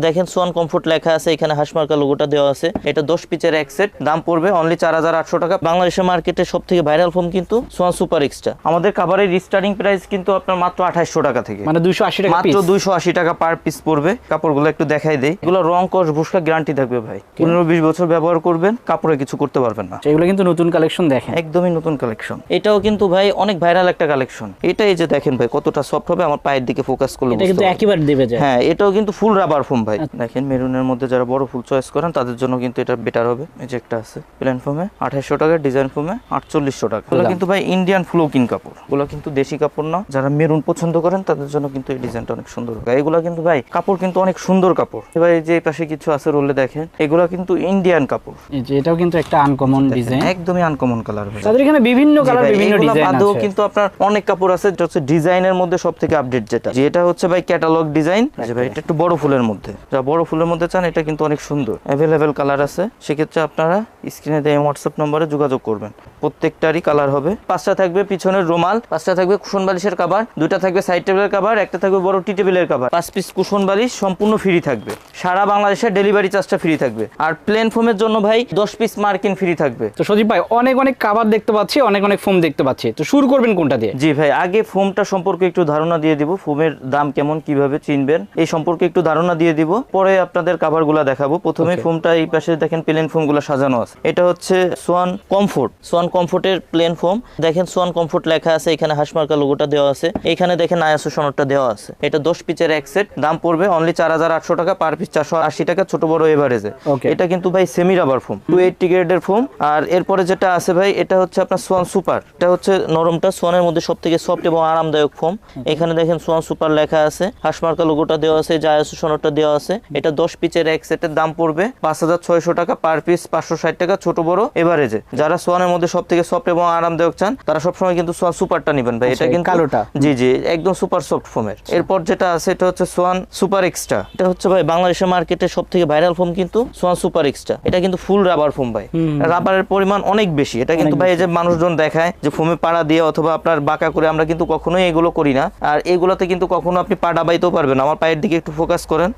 দেখেন Swan comfort লেখা আছে, এখানে হাসমার্কা লোগোটা দেওয়া আছে। এটা 10 পিসের এক সেট, দাম পড়বে অনলি 4800 টাকা। বাংলাদেশের মার্কেটে সবথেকে ভাইরাল ফোম কিন্তু সোয়ান সুপার এক্সট্রা। আমাদের কাভারের স্টার্টিং প্রাইস কিন্তু আপনার মাত্র 2800 টাকা থেকে, মানে 280 টাকা মাত্র 280 টাকা পার পিস পড়বে। কাপড়গুলো একটু দেখাই দেই, এগুলো রং কস ভুসকা গ্যারান্টি থাকবে ভাই। 15-20 বছর ব্যবহার করবেন, কাপড়ে কিছু করতে পারবেন না। এগুলো কিন্তু নতুন কালেকশন, দেখেন একদমই নতুন কালেকশন। এটাও কিন্তু ভাই অনেক ভাইরাল একটা কালেকশন। এটা এই যে দেখেন ভাই কতটা সফট হবে, আমার পায়ের দিকে ফোকাস করলে এটা কিন্তু একেবারে দেবে যায়। হ্যাঁ, এটাও কিন্তু ফুল রাবার ফোম ভাই। দেখেন মেরুনের মধ্যে যারা বড় ফুল চয়েস করেন তাদের জন্য কিন্তু এটা বেটার হবে। এই যে একটা আছে প্লেন ফোমে 2800 টাকা, ডিজাইন ফোমে 4800 টাকা। এগুলো কিন্তু ভাই ইন্ডিয়ান ফ্লোকিং কাপড়, এগুলো কিন্তু দেশি কাপড় না। যারা মেরুন পছন্দ করেন তাদের জন্য কিন্তু এই ডিজাইনটা অনেক সুন্দর হবে। এগুলো কিন্তু ভাই কাপড় কিন্তু অনেক সুন্দর কাপড়। এবার এই যে পাশে কিছু আছে রোলে দেখেন, এগুলো কিন্তু ইন্ডিয়ান কাপড়। এই যে এটাও কিন্তু একটা আনকমন ডিজাইন, একদমই আনকমন কালার ভাই। তাদের এখানে বিভিন্ন কালার, বিভিন্ন ডিজাইন আছে। কিন্তু আপনার অনেক কাপড় আছে, যেটা হচ্ছে ডিজাইনের মধ্যে সবথেকে আপডেট যেটা হচ্ছে ভাই ক্যাটালগ ডিজাইন। ভাই এটা একটু বড় ফুলের মধ্যে, যারা বড় ফুলের মধ্যে চান এটা কিন্তু অনেক সুন্দর। অ্যাভেলেবেল কালার আছে, সেক্ষেত্রে আপনারা স্ক্রিনে দেওয়া হোয়াটসঅ্যাপ নম্বরে যোগাযোগ করবেন। প্রত্যেকটারই কালার হবে। 5টা থাকবে পিছনের রুমাল, 5টা থাকবে কুশন বালিশের কভার, 2টা থাকবে সাইড টেবিলের কভার, একটা থাকবে বড় টি টেবিলের কভার। 5 পিস কুশন বালিশ সম্পূর্ণ ফ্রি থাকবে। সারা বাংলাদেশের ডেলিভারি চার্জটা ফ্রি থাকবে। আর প্লেন ফোমের জন্য ভাই 10 পিস মার্কিন ফ্রি থাকবে। তো সজীব ভাই অনেক কভার দেখতে পাচ্ছি, অনেক ফোম দেখতে পাচ্ছি, তো শুরু করবেন কোনটা দিয়ে? জি ভাই, আগে ফোমটা সম্পর্কে একটু ধারণা দিয়ে দিব। ফোমের দাম কেমন, কিভাবে চিনবেন এই সম্পর্কে একটু ধারণা দিয়ে দিব, পরে আপনাদের কভারগুলো দেখাবো। প্রথমে ফোমটা এই পাশে দেখেন প্লেন ফোমগুলো সাজানো আছে। এটা হচ্ছে সোয়ান কমফোর্ট, সোয়ান কমফোর্টের প্লেন ফোম। দেখেন সোয়ান কমফোর্ট লেখা আছে, এখানে হাসমার্কা লোগোটা দেওয়া আছে। এখানে দেখেন আইএসও সনদটা দেওয়া আছে। এটা 10 পিসের এক সেট, দাম পড়বে অনলি 4800 টাকা, পার পিস 480 টাকা, ছোট বড় এভারেজে। এটা কিন্তু ভাই সেমি রাবার ফোম, 280 গ্রেডের ফোম। আর এরপরে যেটা আছে ভাই, এটা হচ্ছে আপনার সোয়ান সুপার। এটা হচ্ছে নরমটা, সোয়ানের মধ্যে সবথেকে সফট এবং আরামদায়ক ফোম। এখানে দেখেন সোয়ান সুপার লেখা আছে, হাসমার্কা লোগোটা দেওয়া আছে, আইএসও সনদটা দেওয়া আছে। এটা 10 পিসের এক সেটের দাম পড়বে 5600 টাকা, পার পিস 560 টাকা, ছোট বড় এভারেজে। যারা সোয়ানের মধ্যে সবথেকে সফট এবং আরামদায়ক চান তারা সবসময় কিন্তু সোয়ান সুপারটা নেবেন ভাই। এটা কিন্তু কালোটা, জি একদম সুপার সফট ফোমের। এরপর যেটা আছে এটা হচ্ছে সোয়ান সুপার এক্সট্রা। এটা হচ্ছে ভাই বাংলাদেশের মার্কেটে সবথেকে ভাইরাল ফোম কিন্তু সোয়ান সুপার এক্সট্রা। এটা কিন্তু ফুল রাবার ফোম ভাই, রাবারের পরিমাণ অনেক বেশি। এটা কিন্তু ভাই এই যে মানুষজন দেখায় যে ফোমে পাড়া দিয়ে অথবা আপনার বাঁকা করে, আমরা কিন্তু কখনোই এগুলো করি না। আর এগুলোতে কিন্তু কখনো আপনি পা ডাবাইতেও পারবেন। আমার পায়ের দিকে একটু ফোকাস করেন,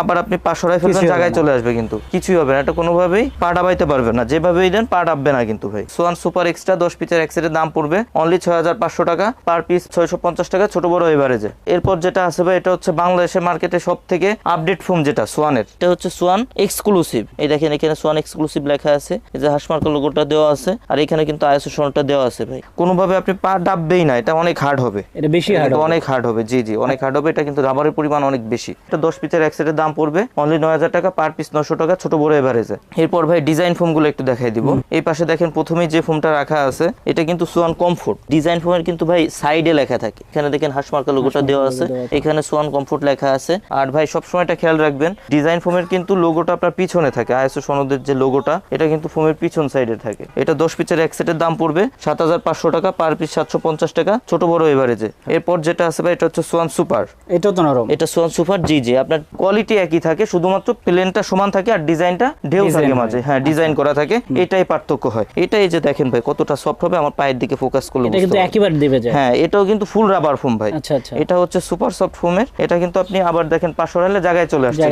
আবার আপনি পা সরাই ফেলবেন, জায়গায় চলে আসবে, কিন্তু কিছুই হবে না। এটা কোনোভাবেই পা ডাবাইতে পারবেন না, যেভাবেই দেন পা ডাববে না কিন্তু ভাই। সোয়ান সুপার এক্সট্রা 10 পিসের এক সেটের দাম পড়বে অনলি 6500 টাকা, পার পিস 650 টাকা, ছোট বড় এভারেজে। এরপর যেটা আছে ভাই, এটা হচ্ছে বাংলাদেশের মার্কেটে সব থেকে আপডেট ফোম যেটা সোয়ানের, এটা হচ্ছে সোয়ান এক্সক্লুসিভ। এই দেখেন এখানে সোয়ান এক্সক্লুসিভ লেখা আছে, এই যে হাসমার্কা লোগোটা দেওয়া আছে, আর এখানে কিন্তু আইএসও সনদটা দেওয়া আছে ভাই। কোনোভাবে আপনি পা ডাববেই না, এটা অনেক হার্ড হবে, এটা বেশি হার্ড, অনেক হার্ড হবে। জি অনেক হার্ড হবে। এটা কিন্তু রাবারের পরিমাণ অনেক বেশি। এটা 10 পিসের এক সেটের দাম পড়বে অনলি 9000 টাকা, পার পিস 900 টাকা, ছোট বড় এভারেজে। এরপর ভাই ডিজাইন ফোম গুলো একটু দেখাই দিব। এই পাশে দেখেন প্রথমেই যে ফোমটা রাখা আছে, এটা কিন্তু সোয়ান কমফোর্ট। ডিজাইন ফোমের কিন্তু ভাই সাইডে লেখা থাকে, এখানে দেখেন হাসমার্কা লোগোটা দেওয়া আছে, এখানে সোয়ান কমফোর্ট লেখা আছে। আর ভাই সবসময় এটা খেয়াল রাখবেন, ডিজাইন ফোমের কিন্তু লোগোটা আপনার পিছনে থাকে। আইএসও সনদের যে লোগোটা, এটা কিন্তু ফোমের পিছন সাইডে থাকে। এটা 10 পিসের এক সেটের দাম পড়বে 7500 টাকা, পার পিস 750 টাকা, ছোট বড় এভারেজে। এরপর যেটা আছে ভাই, এটা হচ্ছে সোয়ান সুপার। এটা তো নরম, এটা সোয়ান সুপার। জি আপনার কোয়ালিটি একই থাকে, শুধুমাত্র প্লেনটা সমান থাকে আর ডিজাইনটা ঢেউ থাকে মাঝে। হ্যাঁ, ডিজাইন করা থাকে, এটাই পার্থক্য হয়। এটা এই যে দেখেন ভাই কতটা সফট হবে, আমার পায়ের দিকে ফোকাস করলে এটা কিন্তু একেবারে দেবে যায়। হ্যাঁ, এটাও কিন্তু ফুল রাবার ফোম ভাই। আচ্ছা এটা হচ্ছে সুপার সফট ফোমের। এটা কিন্তু আপনি আবার দেখেন পাশে রাখলে জায়গায় চলে আসবে।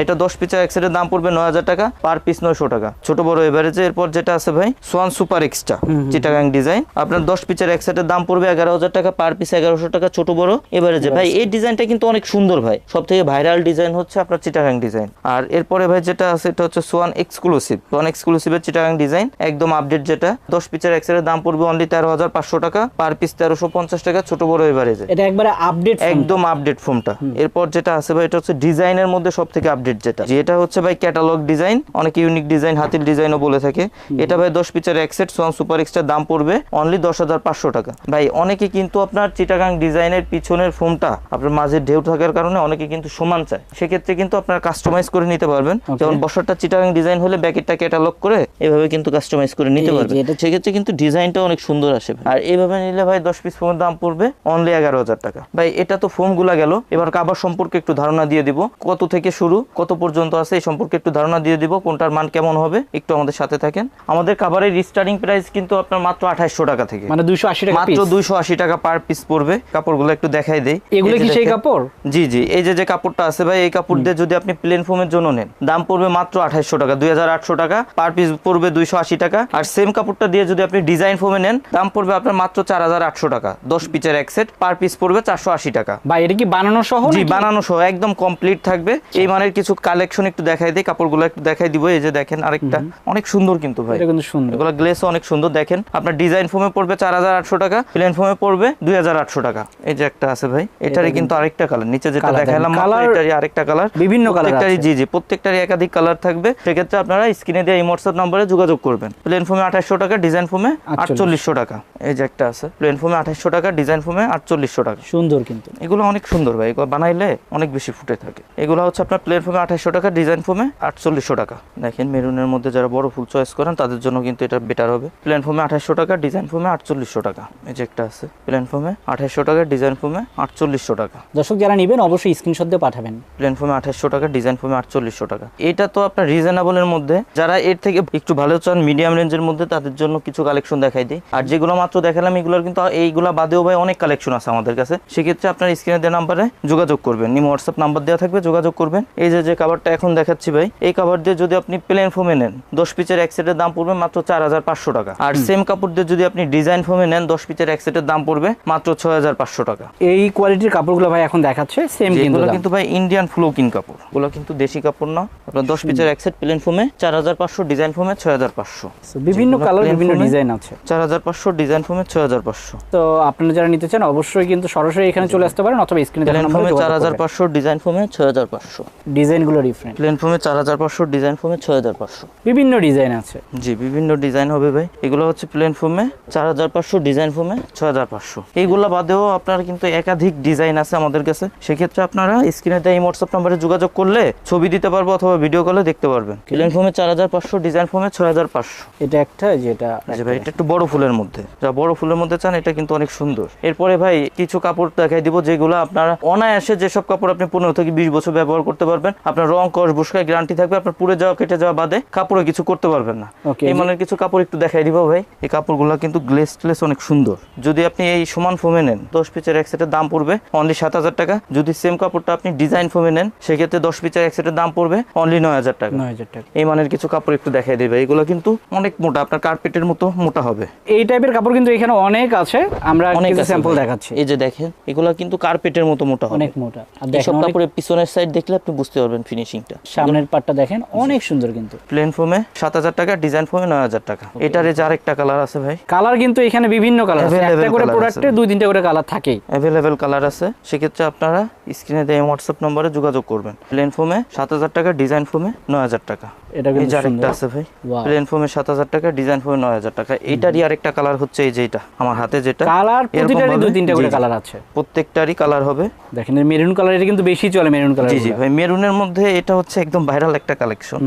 এটা 10 পিসের এক সেটের দাম পড়বে 9000 টাকা, পার পিস 900 টাকা, ছোট বড় এভারেজে। এরপর যেটা আছে ভাই Schwann super extra Chittagong design, আপনার 10 পিসের এক সেটের দাম পড়বে 11000 টাকা, পার পিস 1100 টাকা, ছোট বড় এভারেজে। ভাই এই ডিজাইনটা কিন্তু অনেক সুন্দর ভাই, সবথেকে ভাইরাল ডিজাইন হচ্ছে আপনার চিটাগাং ডিজাইন। আর এরপরে ভাই যেটা আছে, এটা হচ্ছে সোয়ান এক্সক্লুসিভ। সোয়ান এক্সক্লুসিভের চিটাগাং ডিজাইন একদম আপডেট, যেটা 10 পিসের এক সেটের দাম পড়বে অনলি 13500 টাকা, পার পিস 1350 টাকা, ছোট বড় এভারেজে। এটা একবারে আপডেট, একদম আপডেট ফোমটা। এরপর যেটা আছে ভাই, এটা হচ্ছে ডিজাইনের মধ্যে সবথেকে আপডেট যেটা হচ্ছে ভাই ক্যাটালগ ডিজাইন, অনেক ইউনিক ডিজাইন, হাতির ডিজাইনও বলে থাকে। এটা ভাই 10 পিসের এক সেট সোয়ান সুপার এক্সট্রা, দাম পড়বে অনলি 10500 টাকা। ভাই অনেকে কিন্তু আপনার চিটাগাং ডিজাইনের পিছনের ফোমটা আপনার মাঝে ঢেউ থাকার কারণে অনেকে কিন্তু সমান চায়, সেক্ষেত্রে কিন্তু আপনার কাস্টমাইজ করে নিতে পারবেন। যেমন বসারটা চিটাগাং ডিজাইন হলে ব্যাকেটটা ক্যাটালগ করে এভাবে কিন্তু কাস্টমাইজ করে নিতে পারবেন, সেক্ষেত্রে কিন্তু ডিজাইনটা অনেক সুন্দর আসে। আর এইভাবে নিলে ভাই 10 পিস ফোমের দাম পড়বে অনলি 11000 টাকা। ভাই এটা তো ফোম গুলা গেল, এবার কাভার সম্পর্কে একটু ধারণা দিয়ে দিব, কত থেকে থেকে শুরু কত পর্যন্ত আছে এই সম্পর্কে একটু ধারণা দিয়ে দিব, কোনটার মান কেমন হবে একটু আমাদের সাথে থাকেন। আমাদের কাভারের স্টার্টিং প্রাইস কিন্তু আপনার মাত্র 2800 টাকা থেকে, মানে 280 টাকা মাত্র 280 টাকা পার পিস পড়বে। কাপড়গুলো একটু দেখাই দেই। এগুলো কি সেই কাপড়? জি জি, এই যে কাপড়টা আছে ভাই, এই কাপড় দিয়ে যদি আপনি প্লেন ফোমের জন্য নেন দাম পড়বে মাত্র 2800 টাকা, 2800 টাকা পার পিস পড়বে 280 টাকা। আর সেম কাপড়টা দিয়ে যদি আপনি ডিজাইন ফোমে নেন দাম পড়বে আপনার মাত্র 4800 টাকা, 10 পিসের এক সেট, পার পিস পড়বে 480 টাকা। ভাই এটা কি বানানো সহ? জি নাকি? বানানো সহ একদম কমপ্লিট থাকবে। এই মানের কিছু কালেকশন একটু দেখাই দিই, কাপড়গুলো একটু দেখাই দিব। এই যে দেখেন আরেকটা অনেক সুন্দর কিন্তু ভাই, এটা কিন্তু সুন্দর, এগুলো গ্লেসও অনেক সুন্দর। দেখেন আপনার ডিজাইন ফোমে পড়বে 4800 টাকা, প্লেন ফোমে পড়বে 2800 টাকা। এই যে একটা আছে ভাই, এটারই কিন্তু আরেকটা কালার, নিচে যেটা দেখালাম এটারই আরেকটা কালার, বিভিন্ন কালার আছে। জি জি, প্রত্যেকটারই একাধিক কালার থাকবে। সেক্ষেত্রে আপনারা স্ক্রিনে দেওয়া এই হোয়াটসঅ্যাপ নম্বরে যোগাযোগ করবেন। প্লেন ফোমে 2800 টাকা, ডিজাইন ফোমে 4800 টাকা। এই যে একটা আছে প্লেন ফোমে 2800 টাকা, ডিজাইন ফোমে 4800 টাকা। সুন্দর কিন্তু এগুলো অনেক সুন্দর ভাই, এগুলো বানাইলে অনেক বেশি ফুটে থাকে। এগুলো হচ্ছে আপনার প্লেন ফোমে 2800 টাকা, ডিজাইন ফোমে 4800 টাকা। দেখেন মেরুনের মধ্যে যারা বড় ফুল চয়েস করেন তাদের জন্য কিন্তু এটা বেটার হবে। প্লেন ফোমে 2800 টাকা, ডিজাইন ফোমে 4800 টাকা। এই যে একটা আছে প্লেন ফোমে 2800 টাকা, ডিজাইন ফোমে 4800 টাকা। দর্শক যারা নেবেন অবশ্যই স্ক্রিনশট দিয়ে পাঠাবেন। প্লেন ফোমে 2800 টাকা, ডিজাইন ফোমে 4800 টাকা। এটা তো আপনার রিজনেবলের মধ্যে, যারা এর থেকে একটু ভালো চান মিডিয়াম রেঞ্জের মধ্যে তাদের জন্য কিছু কালেকশন দেখাই দিই। আর যেগুলো মাত্র দেখালাম এগুলোর কিন্তু এইগুলা বাদেও ভাই অনেক কালেকশন আছে আমাদের কাছে। সেক্ষেত্রে আপনার স্ক্রিনে দেওয়া নাম্বারে যোগাযোগ করবেন, নিম হোয়াটসঅ্যাপ নাম্বার দেওয়া থাকবে, যোগাযোগ করবেন। এই যে কাভারটা এখন দেখাচ্ছি ভাই, এই কাভার দিয়ে যদি আপনি প্লেন ফোমে নেন 10 পিসের এক সেটের দাম পড়বে মাত্র 4500 টাকা। আর সেম কাপড় দিয়ে যদি আপনি ডিজাইন ফোমে নেন 10 পিসের এক সেটের দাম পড়বে মাত্র 6500 টাকা। এই কোয়ালিটির কাপড়গুলো ভাই এখন দেখাচ্ছে সেম কিন্তু ভাই ইন্ডিয়ান ফ্লোকিং কাপড়, এগুলো কিন্তু দেশি কাপড় না। আপনার 10 পিসের এক সেট প্লেন ফোমে 4500, ডিজাইন ফোমে 6500। বিভিন্ন কালার বিভিন্ন ডিজাইন আছে। 4500, ডিজাইন ফোমে 6500। তো আপনারা যারা নিতে চান অবশ্যই কিন্তু সরাসরি এখানে চলে আসতে পারেন অথবা স্ক্রিনে দেখানো ফোমে নাম্বারে 4500, ডিজাইন ফোমে 6500। ডিজাইনগুলো ডিফারেন্ট। প্লেন ফোমে 4500, ডিজাইন ফোমে 6500। বিভিন্ন ডিজাইন আছে। জি বিভিন্ন ডিজাইন হবে ভাই। এগুলো হচ্ছে প্লেন ফোমে 4500, ডিজাইন ফোমে 6500। এইগুলা বাদেও আপনার কিন্তু একাধিক ডিজাইন আছে আমাদের কাছে। সেক্ষেত্রে আপনারা স্ক্রিনে দেওয়া এই হোয়াটসঅ্যাপ নম্বরে যোগাযোগ করলে ছবি দিতে পারবো অথবা ভিডিও কলে দেখতে পারবেন। প্লেন ফোমে 4500, ডিজাইন ফোমে 6500। এটা একটা যেটা ভাই এটা একটু বড় ফুলের মধ্যে, যা বড় ফুলের মধ্যে চান এটা কিন্তু অনেক সুন্দর। এরপরে ভাই কিছু কাপড় দেখাই দিব যেগুলো আপনারা অনায়াসে, যেসব কাপড় আপনি 15 থেকে 20 বছর ব্যবহার করতে পারবেন। আপনার রং কস বুসকায় গ্যারান্টি থাকবে, আপনার পুড়ে যাওয়া কেটে যাওয়া বাদে কাপড়ে কিছু করতে পারবেন না। এই মানের কিছু কাপড় একটু দেখাই দিব ভাই। এই কাপড়গুলো কিন্তু গ্লেস ট্লেস অনেক সুন্দর। যদি আপনি এই সমান ফোমে নেন 10 পিসের এক সেটের দাম পড়বে অনলি 7000 টাকা। যদি সেম কাপড়টা আপনি ডিজাইন ফোমে নেন সেক্ষেত্রে 10 পিসের এক সেটের দাম পড়বে অনলি 9000 টাকা। 9000 টাকা। এই মানের কিছু কাপড় একটু দেখাই দিই ভাই। এগুলো কিন্তু অনেক মোটা, আপনার কার্পেটের মতো মোটা হবে। এই টাইপের কাপড় কিন্তু এখানে অনেক আছে, আমরা কিছু স্যাম্পল দেখাচ্ছি। এই যে দেখেন এগুলো কিন্তু কার্পেটের মতো মোটা হবে, অনেক মোটা। আর দেখেন কাপড়ের পিছনের সাইড দেখলে আপনি বুঝতে পারবেন ফিনিশিংটা। সামনের পাটটা দেখেন অনেক সুন্দর কিন্তু। প্লেন ফোমে 7000 টাকা, ডিজাইন ফোমে 9000 টাকা। এটারে যে আরেকটা কালার আছে ভাই, কালার কিন্তু এখানে বিভিন্ন কালার আছে, একটা করে প্রোডাক্টে 2-3টা করে কালার থাকেই। अवेलेबल কালার আছে। সেক্ষেত্রে আপনারা স্ক্রিনে দেওয়া হোয়াটসঅ্যাপ নম্বরে যোগাযোগ করবেন। প্লেন ফোমে 7000 টাকা, ডিজাইন ফোমে 9000 টাকা। এটা কিন্তু আরেকটা আছে ভাই, প্লেন ফোমে 7000 টাকা, ডিজাইন ফোমে 9000 টাকা। এটারই আরেকটা কালার হচ্ছে এই যে এটা আমার হাতে যেটা কালার, প্রতিটারই 2-3টা করে কালার আছে, প্রত্যেকটারই কালার হবে। দেখেন মেরুন কালার, এটা কিন্তু বেশি চলে মেরুন কালার। জি জি ভাই, মেরুনের মধ্যে এটা হচ্ছে একদম ভাইরাল একটা কালেকশন।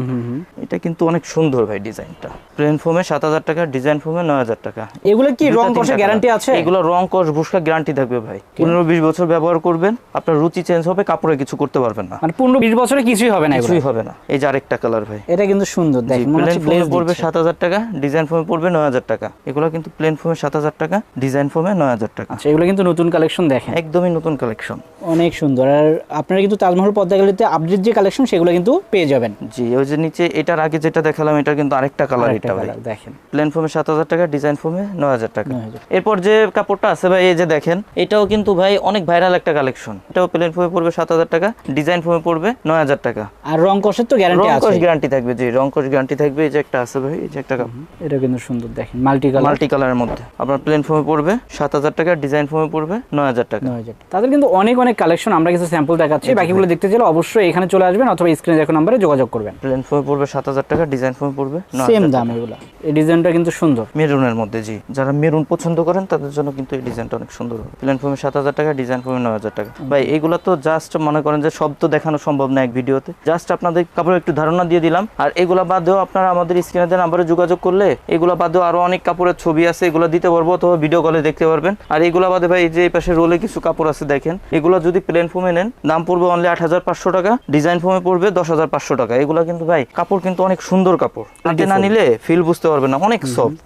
এটা কিন্তু অনেক সুন্দর ভাই ডিজাইনটা। প্লেন ফোমে 7000 টাকা, ডিজাইন ফোমে 9000 টাকা। এগুলো কি রং কষে গ্যারান্টি আছে? এগুলো রং কষ ভুসকা গ্যারান্টি থাকবে ভাই। 15-20 বছর ব্যবহার করবেন, আপনার রুচি চেঞ্জ হবে, কাপড়ে কিছু করতে পারবেন না। মানে 15-20 বছরে কিছুই হবে না, কিছুই হবে না। এই যে আরেকটা কালার ভাই, এটা কিন্তু সুন্দর। দেখেন মনে হচ্ছে প্লেন পড়বে 7000 টাকা, ডিজাইন ফোমে পড়বে 9000 টাকা। এগুলো কিন্তু প্লেন ফোমে 7000 টাকা, ডিজাইন ফোমে 9000 টাকা। আচ্ছা, এগুলো কিন্তু নতুন কালেকশন, দেখেন একদমই নতুন কালেকশন, অনেক সুন্দর। আর আপনারা কিন্তু তাজমহল পদ্মা গ্যালারিতে আপডেট যে কালেকশন সেগুলো কিন্তু পেয়ে যাবেন। জি ওই যে নিচে এটার আগে যেটা দেখালাম এটা কিন্তু আরেকটা কালার। এটা ভাই দেখেন প্লেন ফোমে 7000 টাকা, ডিজাইন ফোমে 9000 টাকা। এরপর যে কাপড়টা আছে ভাই, এই যে দেখেন এটাও কিন্তু ভাই অনেক ভাইরাল একটা কালেকশন। এটাও প্লেন ফোমে পড়বে 7000 টাকা, ডিজাইন ফোমে পড়বে 9000 টাকা। আর রং কষের তো গ্যারান্টি আছে? রং কষ গ্যারান্টি থাকবে, জি রং কষ গ্যারান্টি থাকবে। এই যে একটা আছে ভাই, এই যে একটা কাপড়, এটা কিন্তু সুন্দর। দেখেন মাল্টি কালারের মধ্যে আপনার প্লেন ফোমে পড়বে 7000 টাকা, ডিজাইন ফোমে পড়বে 9000 টাকা। তাদের কিন্তু অনেক কালেকশন, আমরা কিছু স্যাম্পল দেখাচ্ছি। বাকিগুলো দেখতে চাইলে অবশ্যই এখানে চলে আসবেন অথবা স্ক্রিনে দেখো নম্বরে যোগাযোগ করবেন। প্লেন ফোমে পড়বে 7000 টাকা, ডিজাইন ফোমে পড়বে সেম দাম। এগুলা। এই ডিজাইনটা কিন্তু সুন্দর। মেরুনের মধ্যে, জি, যারা মেরুন পছন্দ করেন তাদের জন্য কিন্তু এই ডিজাইনটা অনেক সুন্দর হবে। প্লেন ফোমে 7000 টাকা, ডিজাইন ফোমে 9000 টাকা। ভাই এগুলা তো জাস্ট মনে করেন যে সব তো দেখানো সম্ভব না এক ভিডিওতে, জাস্ট আপনাদের কাপড় একটু ধারণা দিয়ে দিলাম। আর এগুলা বাদেও আপনারা আমাদের স্ক্রিনে দেওয়া নাম্বারে যোগাযোগ করলে এগুলা বাদেও আরো অনেক কাপড়ের ছবি আছে, এগুলো দিতে পারবো অথবা ভিডিও কলে দেখতে পারবেন। আর এগুলা বাদে ভাই এই যে এই পাশে রোলে কিছু কাপড় আছে দেখেন, এগুলো যদি প্লেন ফোমে নেন দাম পড়বে অনলি 8500 টাকা, ডিজাইন ফোমে পড়বে 10500 টাকা। এগুলা কিন্তু ভাই কাপড় কিন্তু অনেক সুন্দর কাপড়, হাতে না নিলে ফিল বুঝতে পারবেন না, অনেক সফট,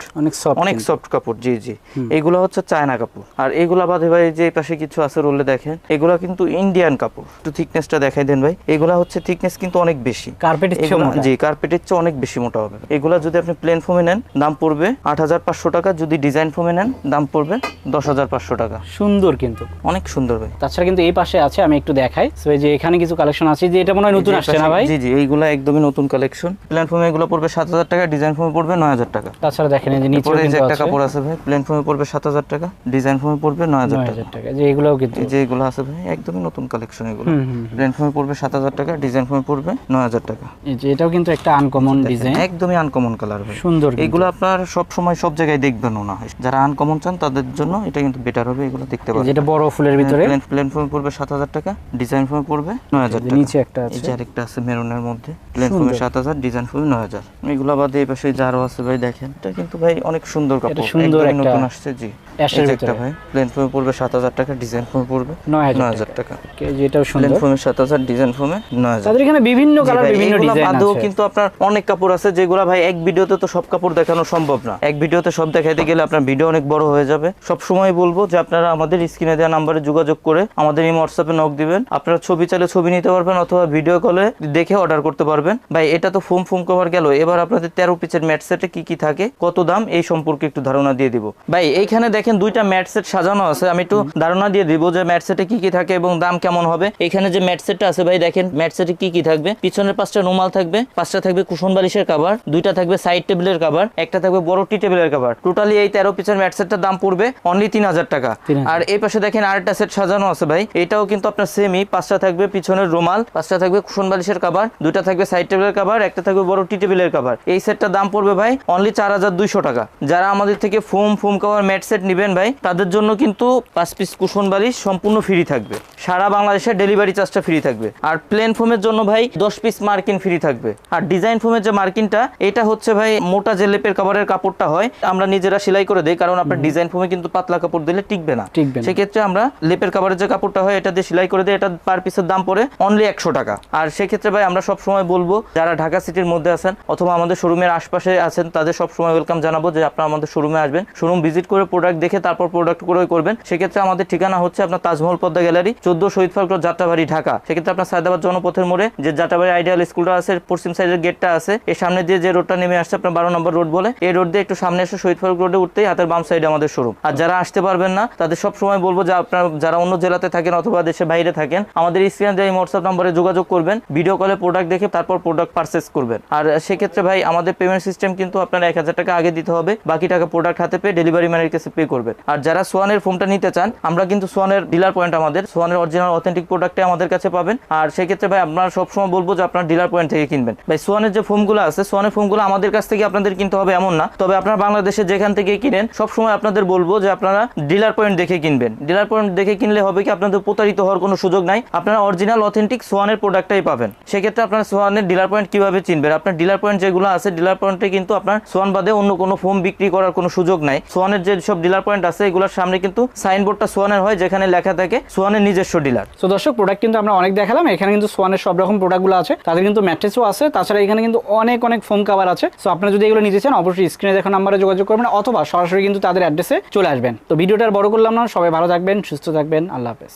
অনেক সফট কাপড়। জি জি, এগুলো হচ্ছে চায়না কাপড়। আর এগুলা বাদে ভাই যে এই পাশে কিছু আছে রোলে দেখেন, এগুলা কিন্তু ইন্ডিয়ান কাপড়। একটু থিকনেসটা দেখাই দেন ভাই, এগুলা হচ্ছে থিকনেস কিন্তু অনেক বেশি, কার্পেটের চেয়ে মোটা। জি, কার্পেটের চেয়ে অনেক বেশি মোটা হবে। এগুলা যদি আপনি প্লেন ফোমে নেন দাম পড়বে 8500 টাকা, যদি ডিজাইন ফোমে নেন দাম পড়বে 10500 টাকা। সুন্দর কিন্তু, অনেক সুন্দর ভাই। তাছাড়া কিন্তু এই পাশে আছে, আমি একটু দেখাই। সো এই যে এখানে কিছু কালেকশন আছে, যে এটা মনে হয় নতুন আসছে না ভাই? জি জি, এইগুলা একদমই নতুন কালেকশন। প্লেন ফোমে এগুলো পড়বে 7000 টাকা, ডিজাইন ফোমে পড়বে 9000 টাকা। তাছাড়া দেখেন এই যে নিচে পরে যে কিন্তু একটা আছে কাপড় আছে ভাই, প্লেন ফোমে পড়বে 7000 টাকা, ডিজাইন ফোমে পড়বে 9000 টাকা। 9000 টাকা। যে এগুলোও কিন্তু, এই যে এগুলো আছে ভাই একদমই নতুন কালেকশন এগুলো। প্লেন ফোমে পড়বে 7000 টাকা, ডিজাইন ফোমে পড়বে 9000 টাকা। এই যে এটাও কিন্তু একটা আনকমন ডিজাইন, একদমই আনকমন কালার ভাই, সুন্দর। এগুলো আপনার সব সময় সব জায়গায় দেখবেন না হয়, যারা আনকমন চান তাদের জন্য এটা কিন্তু বেটার হবে, এগুলো দেখতে পাবেন। যেটা বড় ফুলের ভিতরে প্লেন ফোমে পড়বে 7000 টাকা, ডিজাইন ফোমে পড়বে 9000 টাকা। নিচে একটা এই আছে, যে আরেকটা আছে মেরুনের মধ্যে, প্লেন ফোমে 7000, ডিজাইন ফোমে 9000। এগুলো বাদে এই পাশে যারও আছে ভাই দেখেন, এটা কিন্তু ভাই অনেক সুন্দর কাপড়, সুন্দর একদমই একটা নতুন আসছে। জি, অ্যাশের এই যে ভিতরে একটা ভাই প্লেন ফোমে পড়বে 7000 টাকা, ডিজাইন ফোমে পড়বে 9000 টাকা। যেটাও প্লেন সুন্দর। ফোমে 7000, ডিজাইন ফোমে 9000। তাদের এখানে বিভিন্ন কালার, বিভিন্ন এগুলা ডিজাইন বাদেও আছে। কিন্তু আপনার অনেক কাপড় আছে যেগুলা ভাই এক ভিডিওতে তো সব কাপড় দেখানো সম্ভব না, এক ভিডিওতে সব দেখাইতে গেলে আপনার ভিডিও অনেক বড় হয়ে যাবে। সব সময় বলবো যে আপনারা আমাদের স্ক্রিনে দেওয়া নাম্বারে যোগাযোগ করে আমাদের এই হোয়াটসঅ্যাপে নক দিবেন। আপনারা ছবি চাইলে ছবি নিতে পারবেন অথবা ভিডিও কলে দেখে অর্ডার করতে পারবেন। ভাই এটা তো ফোম কভার গেল, এবার আপনাদের 13 পিসের ম্যাট সেটে কি কি থাকে, কত দাম, এই সম্পর্কে একটু ধারণা দিয়ে দিব। ভাই এইখানে দেখেন দুইটা ম্যাট সেট সাজানো আছে, আমি একটু ধারণা দিয়ে দিব যে ম্যাট সেটে কি কি থাকে এবং দাম কেমন হবে। এখানে যে ম্যাট সেটটা আছে ভাই দেখেন, ম্যাট সেটে কি কি থাকবে, পিছনের 5টা রুমাল থাকবে, 5টা থাকবে কুশন বালিশের কভার, 2টা থাকবে সাইড টেবিলের কভার, একটা থাকবে বড় টি টেবিলের কভার। টোটালি এই 13 পিসের ম্যাট সেটটার দাম পড়বে অনলি 3000 টাকা। আর এই পাশে দেখেন আরেকটা সেট সাজানো আছে ভাই, এটাও কিন্তু আপনার সেমই, 5টা থাকবে পিছনের রুমাল, 5টা থাকবে কুশন বালিশের কভার, 2টা থাকবে সাইড টেবিলের কভার, একটা থাকবে বড় টি টেবিলের কভার। এই সেটটার দাম পড়বে ভাই অনলি 4200 টাকা। যারা আমাদের থেকে ফোম কভার ম্যাট সেট নেবেন ভাই তাদের জন্য কিন্তু 5 পিস কুশন বালিশ সম্পূর্ণ ফ্রি থাকবে, সারা বাংলাদেশে ডেলিভারি চার্জটা ফ্রি থাকবে। আর প্লেন ফোমের জন্য ভাই 10 পিস মার্কিন ফ্রি থাকবে। আর ডিজাইন ফোমের যে মার্কিনটা, এটা হচ্ছে ভাই মোটা যে লেপের কভারের কাপড়টা হয়, আমরা নিজেরা সেলাই করে দেই, কারণ আপনার ডিজাইন ফোমে কিন্তু পাতলা কাপড় দিলে টিকবে না, সেক্ষেত্রে আমরা লেপের কভারের যে কাপড়টা হয় এটা দিয়ে সেলাই করে দেই। এটা পার পিসের দাম পড়ে অনলি 100 টাকা। আর সেক্ষেত্রে ভাই আমরা সব সময় বলবো যারা ঢাকা সিটির মধ্যে আছেন অথবা আমাদের শোরুমের আশপাশে আছেন তাদের সব সময় ওয়েলকাম জানাবো যে আপনারা আমাদের শোরুমে আসবেন, শোরুম ভিজিট করে প্রোডাক্ট দেখে তারপর প্রোডাক্ট ক্রয় করবেন। সেক্ষেত্রে আমাদের ঠিকানা হচ্ছে আপনার তাজমহল পদ্মা গ্যালারি, 14 শহীদ ফারুক রোড, যাত্রাবাড়ি, ঢাকা। সেক্ষেত্রে আপনার সায়দাবাদ জনপথের মোড়ে যে যাত্রাবাড়ি আইডিয়াল স্কুলটা আছে, পশ্চিম সাইডের গেটটা আছে, এর সামনে দিয়ে যে রোডটা নেমে আসছে আপনার 12 নম্বর রোড বলে, এই রোড দিয়ে একটু সামনে এসে শহীদ ফারুক রোডে উঠতেই হাতের বাম সাইডে আমাদের শোরুম। আর যারা আসতে পারবেন না তাদের সব সময় বলবো যে আপনারা যারা অন্য জেলাতে থাকেন অথবা দেশের বাইরে থাকেন আমাদের স্ক্রিনে দেওয়া হোয়াটসঅ্যাপ নম্বরে যোগাযোগ করবেন, ভিডিও কলে প্রোডাক্ট দেখে তারপর প্রোডাক্ট পারচেজ করবেন। আর সেক্ষেত্রে ভাই আমাদের পেমেন্ট সিস্টেম কিন্তু আপনার 1000 টাকা আগে দিতে হবে, বাকি টাকা প্রোডাক্ট হাতে পেয়ে ডেলিভারি ম্যানের কাছে পে করবেন। আর যারা সোয়ানের ফোমটা নিতে চান, আমরা কিন্তু সোয়ানের ডিলার পয়েন্ট, আমাদের সোয়ানের অরিজিনাল অথেন্টিক প্রোডাক্টে আমাদের কাছে পাবেন। আর সেক্ষেত্রে ভাই আপনারা সবসময় বলবো যে আপনার ডিলার পয়েন্ট থেকে কিনবেন। ভাই সোয়ানের যে ফোমগুলো আছে, সোয়ানের ফোমগুলো আমাদের কাছ থেকে আপনাদের কিনতে হবে এমন না, তবে আপনারা বাংলাদেশে যেখান থেকে কিনেন সবসময় আপনাদের বলবো যে আপনারা ডিলার পয়েন্ট দেখে কিনবেন। ডিলার পয়েন্ট দেখে কিনলে হবে কি আপনাদের প্রতারিত হওয়ার কোনো সুযোগ নাই, আপনারা অরিজিনাল অথেন্টিক সোয়ানের প্রোডাক্টটাই পাবেন। সেক্ষেত্রে আপনারা সোয়ানের ডিলার পয়েন্ট কিভাবে চিনবেন, আপনার ডিলার পয়েন্ট যেগুলো আছে ডিলার পয়েন্টে কিন্তু আপনার সোয়ান বাদে অন্য কোনো ফোম বিক্রি করার কোনো সুযোগ নাই। সোয়ানের যে সব ডিলার পয়েন্ট আছে এগুলোর সামনে কিন্তু সাইনবোর্ডটা সোয়ানের হয়, যেখানে লেখা থাকে সোয়ানের নিজস্ব ডিলার। তো দর্শক প্রোডাক্ট কিন্তু আমরা অনেক দেখালাম, এখানে কিন্তু সোয়ানের সব রকম প্রোডাক্টগুলো আছে, তাদের কিন্তু ম্যাট্রেসও আছে, তাছাড়া এখানে কিন্তু অনেক ফোম কভার আছে। সো আপনারা যদি এগুলো নিতে চান অবশ্যই স্ক্রিনে দেখা নাম্বারে যোগাযোগ করবেন অথবা সরাসরি কিন্তু তাদের অ্যাড্রেসে চলে আসবেন। তো ভিডিওটা আর বড় করলাম না, সবাই ভালো থাকবেন, সুস্থ থাকবেন, আল্লাহ হাফেজ।